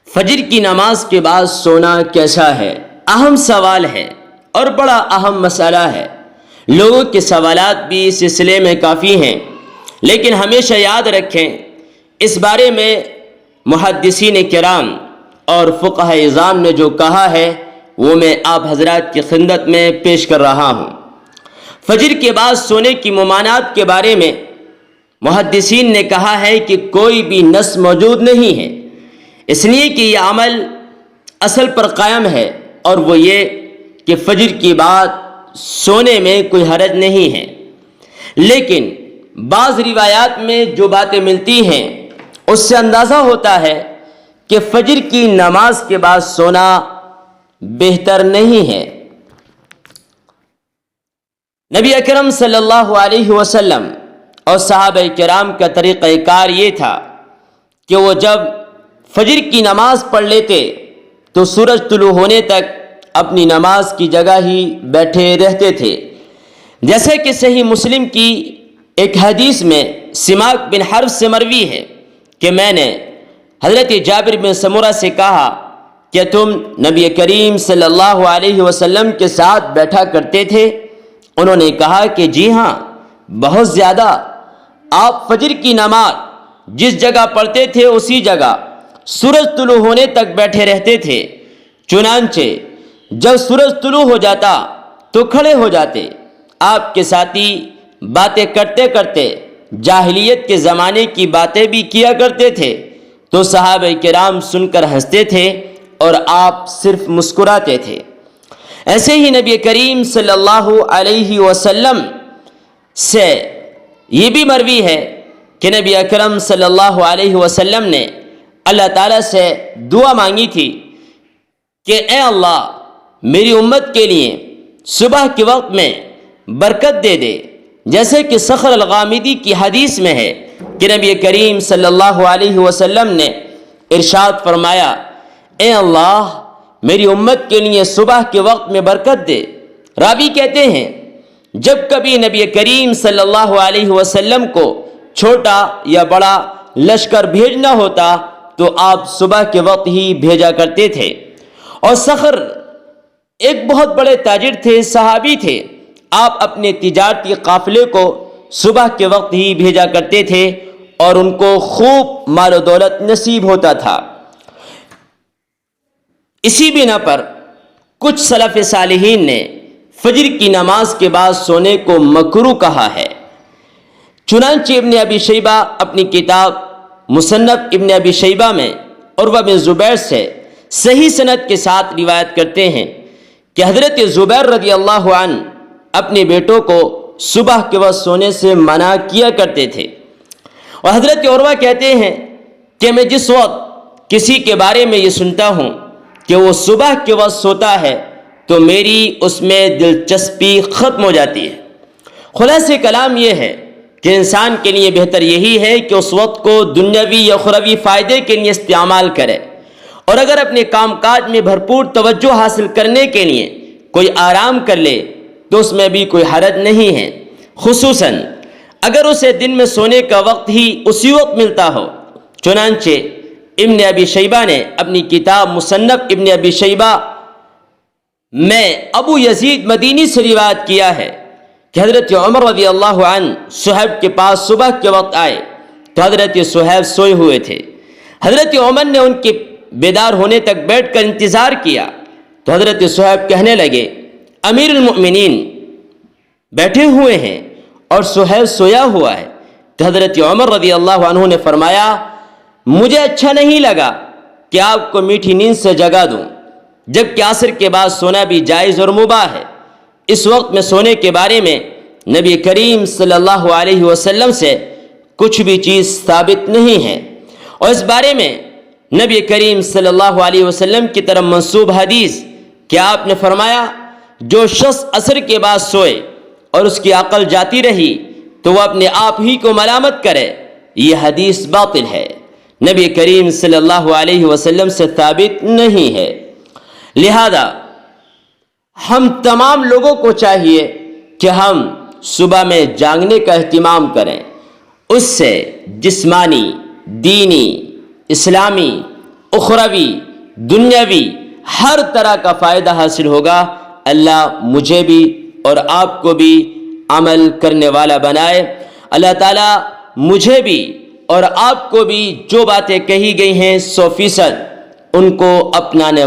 فجر کی نماز کے بعد سونا کیسا ہے؟ اہم سوال ہے اور بڑا اہم مسئلہ ہے۔ لوگوں کے سوالات بھی اس سلسلے میں کافی ہیں، لیکن ہمیشہ یاد رکھیں اس بارے میں محدثین کرام اور فقہاء اعظام نے جو کہا ہے وہ میں آپ حضرات کی خدمت میں پیش کر رہا ہوں۔ فجر کے بعد سونے کی ممانعت کے بارے میں محدثین نے کہا ہے کہ کوئی بھی نص موجود نہیں ہے، اس لیے کہ یہ عمل اصل پر قائم ہے، اور وہ یہ کہ فجر کی بعد سونے میں کوئی حرج نہیں ہے۔ لیکن بعض روایات میں جو باتیں ملتی ہیں اس سے اندازہ ہوتا ہے کہ فجر کی نماز کے بعد سونا بہتر نہیں ہے۔ نبی اکرم صلی اللہ علیہ وسلم اور صحابہ کرام کا طریقہ کار یہ تھا کہ وہ جب فجر کی نماز پڑھ لیتے تو سورج طلوع ہونے تک اپنی نماز کی جگہ ہی بیٹھے رہتے تھے، جیسے کہ صحیح مسلم کی ایک حدیث میں سماک بن حرب سے مروی ہے کہ میں نے حضرت جابر بن سمرہ سے کہا کہ تم نبی کریم صلی اللہ علیہ وسلم کے ساتھ بیٹھا کرتے تھے؟ انہوں نے کہا کہ جی ہاں، بہت زیادہ۔ آپ فجر کی نماز جس جگہ پڑھتے تھے اسی جگہ سورج طلوع ہونے تک بیٹھے رہتے تھے، چنانچہ جب سورج طلوع ہو جاتا تو کھڑے ہو جاتے۔ آپ کے ساتھی باتیں کرتے کرتے جاہلیت کے زمانے کی باتیں بھی کیا کرتے تھے تو صحابہ کرام سن کر ہنستے تھے اور آپ صرف مسکراتے تھے۔ ایسے ہی نبی کریم صلی اللہ علیہ وسلم سے یہ بھی مروی ہے کہ نبی اکرم صلی اللہ علیہ وسلم نے اللہ تعالیٰ سے دعا مانگی تھی کہ اے اللہ میری امت کے لیے صبح کے وقت میں برکت دے دے، جیسے کہ صخر الغامدی کی حدیث میں ہے کہ نبی کریم صلی اللہ علیہ وسلم نے ارشاد فرمایا اے اللہ میری امت کے لیے صبح کے وقت میں برکت دے۔ راوی کہتے ہیں جب کبھی نبی کریم صلی اللہ علیہ وسلم کو چھوٹا یا بڑا لشکر بھیجنا ہوتا تو آپ صبح کے وقت ہی بھیجا کرتے تھے۔ اور صخر ایک بہت بڑے تاجر تھے، صحابی تھے، آپ اپنے تجارتی قافلے کو صبح کے وقت ہی بھیجا کرتے تھے اور ان کو خوب مال و دولت نصیب ہوتا تھا۔ اسی بنا پر کچھ سلف صالحین نے فجر کی نماز کے بعد سونے کو مکروہ کہا ہے۔ چنانچہ ابن ابی شیبہ اپنی کتاب مصنف ابن ابی شیبہ میں عروہ بن زبیر سے صحیح سند کے ساتھ روایت کرتے ہیں کہ حضرت زبیر رضی اللہ عنہ اپنے بیٹوں کو صبح کے وقت سونے سے منع کیا کرتے تھے، اور حضرت عروہ کہتے ہیں کہ میں جس وقت کسی کے بارے میں یہ سنتا ہوں کہ وہ صبح کے وقت سوتا ہے تو میری اس میں دلچسپی ختم ہو جاتی ہے۔ خلاصہ کلام یہ ہے کہ انسان کے لیے بہتر یہی ہے کہ اس وقت کو دنیاوی یا اخروی فائدے کے لیے استعمال کرے، اور اگر اپنے کام کاج میں بھرپور توجہ حاصل کرنے کے لیے کوئی آرام کر لے تو اس میں بھی کوئی حرج نہیں ہے، خصوصاً اگر اسے دن میں سونے کا وقت ہی اسی وقت ملتا ہو۔ چنانچہ ابن ابی شیبہ نے اپنی کتاب مصنف ابن ابی شیبہ میں ابو یزید مدینی سے روایت کیا ہے کہ حضرت عمر رضی اللہ عنہ صہیب کے پاس صبح کے وقت آئے تو حضرت صہیب سوئے ہوئے تھے۔ حضرت عمر نے ان کے بیدار ہونے تک بیٹھ کر انتظار کیا تو حضرت صہیب کہنے لگے امیر المؤمنین بیٹھے ہوئے ہیں اور صہیب سویا ہوا ہے، تو حضرت عمر رضی اللہ عنہ نے فرمایا مجھے اچھا نہیں لگا کہ آپ کو میٹھی نیند سے جگا دوں، جبکہ عصر کے بعد سونا بھی جائز اور مباح ہے۔ اس وقت میں سونے کے بارے میں نبی کریم صلی اللہ علیہ وسلم سے کچھ بھی چیز ثابت نہیں ہے، اور اس بارے میں نبی کریم صلی اللہ علیہ وسلم کی طرف منسوب حدیث کہ آپ نے فرمایا جو شخص عصر کے بعد سوئے اور اس کی عقل جاتی رہی تو وہ اپنے آپ ہی کو ملامت کرے، یہ حدیث باطل ہے، نبی کریم صلی اللہ علیہ وسلم سے ثابت نہیں ہے۔ لہذا ہم تمام لوگوں کو چاہیے کہ ہم صبح میں جاگنے کا اہتمام کریں، اس سے جسمانی، دینی، اسلامی اخروی دنیاوی ہر طرح کا فائدہ حاصل ہوگا۔ اللہ مجھے بھی اور آپ کو بھی عمل کرنے والا بنائے۔ اللہ تعالیٰ مجھے بھی اور آپ کو بھی جو باتیں کہی گئی ہیں 100% ان کو اپنانے